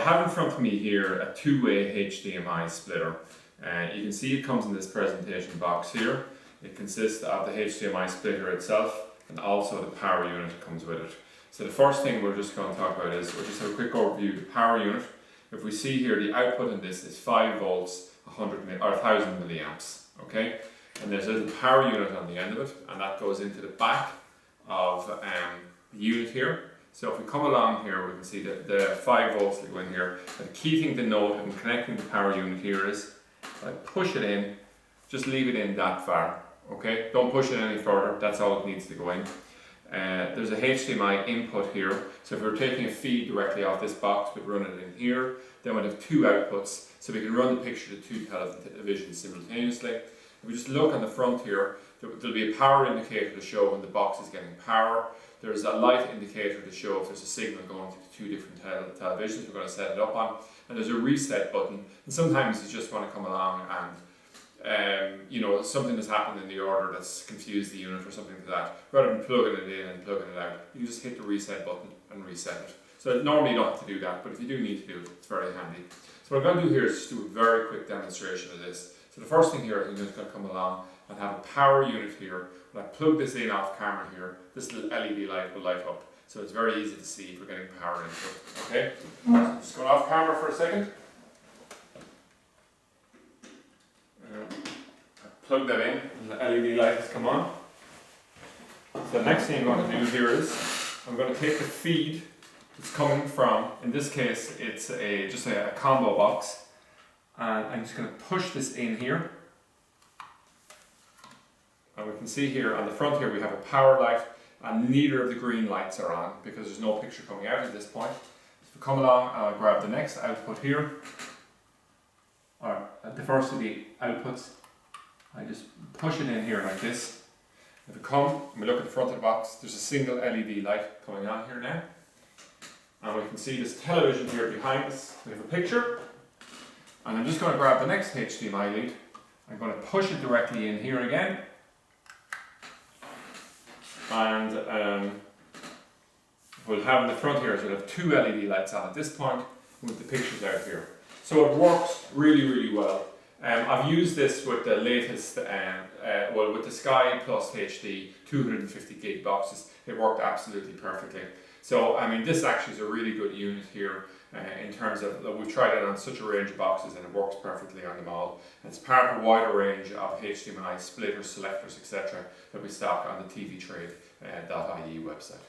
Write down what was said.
have in front of me here a two-way HDMI splitter. You can see it comes in this presentation box here. It consists of the HDMI splitter itself and also the power unit that comes with it. So the first thing we're just going to talk about is, we'll just have a quick overview of the power unit. If we see here, the output in this is 5 volts, 1,000 milliamps, okay? And there's a little power unit on the end of it, and that goes into the back of the unit here. So if we come along here, we can see that the 5 volts that go in here. And the key thing to note in connecting the power unit here is, I push it in, just leave it in that far, okay? Don't push it any further, that's all it needs to go in. There's a HDMI input here, so if we're taking a feed directly off this box, we'd run it in here. Then we'd have two outputs, so we can run the picture to two televisions simultaneously. If we just look on the front here, there'll be a power indicator to show when the box is getting power. There's a light indicator to show if there's a signal going to the two different televisions we're going to set it up on. And there's a reset button, and sometimes you just want to come along and you know, something has happened in the order that's confused the unit or something like that. Rather than plugging it in and plugging it out, you just hit the reset button and reset it. So normally you don't have to do that, but if you do need to do it, it's very handy. So what I'm going to do here is just do a very quick demonstration of this. So the first thing here is I'm just going to come along and have a power unit here. When I plug this in off camera here, this little LED light will light up. So it's very easy to see if we're getting power into it. Okay? So just going off camera for a second. Plug that in, and the LED light has come on. So the next thing I'm going to do here is, I'm going to take the feed that's coming from, in this case it's just a combo box, and I'm just going to push this in here. And we can see here on the front here we have a power light, and neither of the green lights are on because there's no picture coming out at this point. So if we come along, I'll grab the next output here, or the first of the outputs. I just push it in here like this. If we come and we look at the front of the box, there's a single LED light coming on here now. And we can see this television here behind us. We have a picture. And I'm just going to grab the next HDMI lead. I'm going to push it directly in here again. And we'll have in the front here, so we'll have two LED lights on at this point with the pictures out here. So it works really, really well. I've used this with the latest, well, with the Sky Plus HD 250 gig boxes. It worked absolutely perfectly. So, I mean, this actually is a really good unit here in terms of, we've tried it on such a range of boxes and it works perfectly on them all. And it's part of a wider range of HDMI splitters, selectors, etc. that we stock on the tvtrade.ie website.